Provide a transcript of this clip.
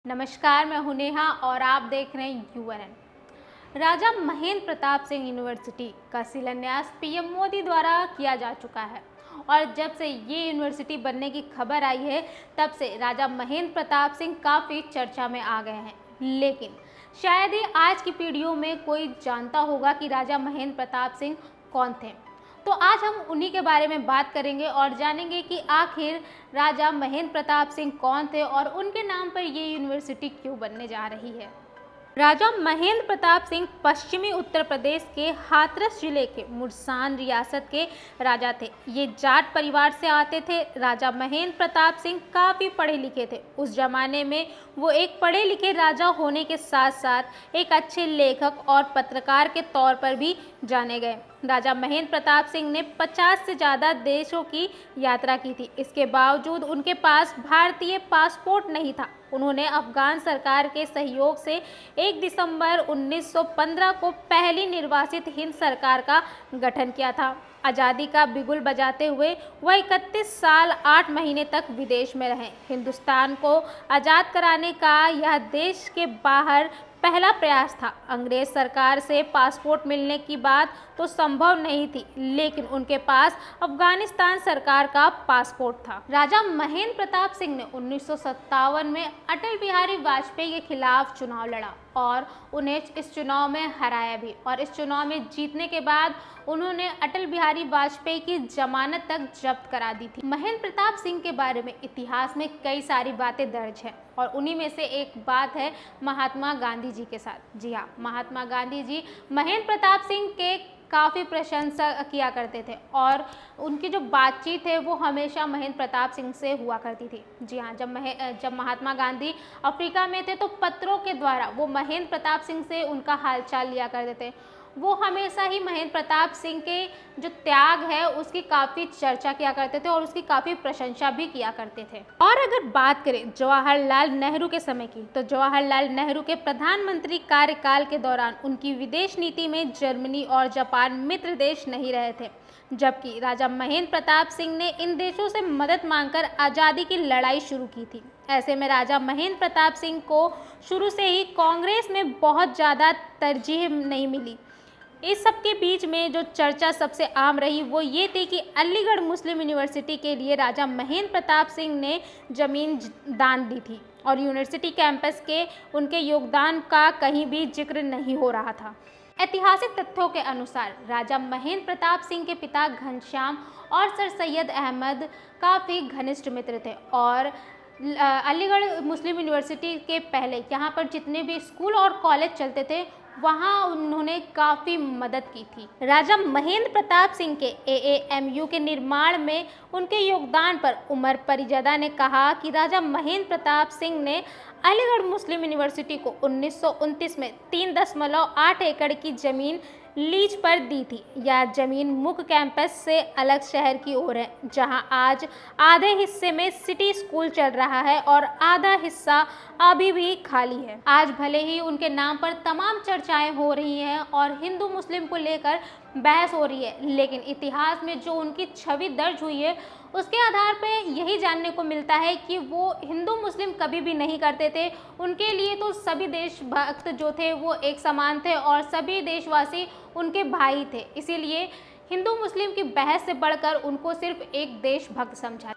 नमस्कार, मैं हूं नेहा और आप देख रहे हैं यूएनएन। राजा महेंद्र प्रताप सिंह यूनिवर्सिटी का शिलान्यास पीएम मोदी द्वारा किया जा चुका है और जब से ये यूनिवर्सिटी बनने की खबर आई है तब से राजा महेंद्र प्रताप सिंह काफ़ी चर्चा में आ गए हैं। लेकिन शायद ही आज की पीढ़ियों में कोई जानता होगा कि राजा महेंद्र प्रताप सिंह कौन थे। तो आज हम उन्हीं के बारे में बात करेंगे और जानेंगे कि आखिर राजा महेंद्र प्रताप सिंह कौन थे और उनके नाम पर ये यूनिवर्सिटी क्यों बनने जा रही है। राजा महेंद्र प्रताप सिंह पश्चिमी उत्तर प्रदेश के हाथरस जिले के मुरसान रियासत के राजा थे। ये जाट परिवार से आते थे। राजा महेंद्र प्रताप सिंह काफ़ी पढ़े लिखे थे। उस जमाने में वो एक पढ़े लिखे राजा होने के साथ साथ एक अच्छे लेखक और पत्रकार के तौर पर भी जाने गए। राजा महेंद्र प्रताप सिंह ने 50 से ज़्यादा देशों की यात्रा की थी। इसके बावजूद उनके पास भारतीय पासपोर्ट नहीं था। उन्होंने अफगान सरकार के सहयोग से 1 दिसंबर 1915 को पहली निर्वासित हिंद सरकार का गठन किया था। आज़ादी का बिगुल बजाते हुए वह 31 साल 8 महीने तक विदेश में रहे। हिंदुस्तान को आज़ाद कराने का यह देश के बाहर पहला प्रयास था। अंग्रेज सरकार से पासपोर्ट मिलने की बात तो संभव नहीं थी, लेकिन उनके पास अफगानिस्तान सरकार का पासपोर्ट था। राजा महेंद्र प्रताप सिंह ने 1957 में अटल बिहारी वाजपेयी के खिलाफ चुनाव लड़ा और उन्हें इस चुनाव में हराया भी, और इस चुनाव में जीतने के बाद उन्होंने अटल बिहारी वाजपेयी की जमानत तक जब्त करा दी थी। महेंद्र प्रताप सिंह के बारे में इतिहास में कई सारी बातें दर्ज हैं और उन्हीं में से एक बात है महात्मा गांधी जी के साथ। जी हाँ, महात्मा गांधी जी महेंद्र प्रताप सिंह के काफ़ी प्रशंसा किया करते थे और उनकी जो बातचीत है वो हमेशा महेंद्र प्रताप सिंह से हुआ करती थी। जी हाँ, जब महात्मा गांधी अफ्रीका में थे तो पत्रों के द्वारा वो महेंद्र प्रताप सिंह से उनका हालचाल लिया करते थे। वो हमेशा ही महेंद्र प्रताप सिंह के जो त्याग है उसकी काफ़ी चर्चा किया करते थे और उसकी काफ़ी प्रशंसा भी किया करते थे। और अगर बात करें जवाहरलाल नेहरू के समय की, तो जवाहरलाल नेहरू के प्रधानमंत्री कार्यकाल के दौरान उनकी विदेश नीति में जर्मनी और जापान मित्र देश नहीं रहे थे, जबकि राजा महेंद्र प्रताप सिंह ने इन देशों से मदद मांगकर आज़ादी की लड़ाई शुरू की थी। ऐसे में राजा महेंद्र प्रताप सिंह को शुरू से ही कांग्रेस में बहुत ज़्यादा तरजीह नहीं मिली। इस सब के बीच में जो चर्चा सबसे आम रही वो ये थी कि अलीगढ़ मुस्लिम यूनिवर्सिटी के लिए राजा महेंद्र प्रताप सिंह ने ज़मीन दान दी थी और यूनिवर्सिटी कैंपस के उनके योगदान का कहीं भी जिक्र नहीं हो रहा था। ऐतिहासिक तथ्यों के अनुसार राजा महेंद्र प्रताप सिंह के पिता घनश्याम और सर सैयद अहमद काफ़ी घनिष्ठ मित्र थे और अलीगढ़ मुस्लिम यूनिवर्सिटी के पहले यहाँ पर जितने भी स्कूल और कॉलेज चलते थे वहाँ उन्होंने काफ़ी मदद की थी। राजा महेंद्र प्रताप सिंह के एएएमयू के निर्माण में उनके योगदान पर उमर परिजदा ने कहा कि राजा महेंद्र प्रताप सिंह ने अलीगढ़ मुस्लिम यूनिवर्सिटी को 1929 में 3.8 एकड़ की ज़मीन लीज पर दी थी। यह ज़मीन मुख्य कैंपस से अलग शहर की ओर है, जहां आज आधे हिस्से में सिटी स्कूल चल रहा है और आधा हिस्सा अभी भी खाली है। आज भले ही उनके नाम पर तमाम चर्चाएं हो रही हैं और हिंदू मुस्लिम को लेकर बहस हो रही है, लेकिन इतिहास में जो उनकी छवि दर्ज हुई है उसके आधार पे यही जानने को मिलता है कि वो हिंदू मुस्लिम कभी भी नहीं करते थे। उनके लिए तो सभी देशभक्त जो थे वो एक समान थे और सभी देशवासी उनके भाई थे। इसीलिए हिंदू मुस्लिम की बहस से बढ़कर उनको सिर्फ एक देशभक्त समझा।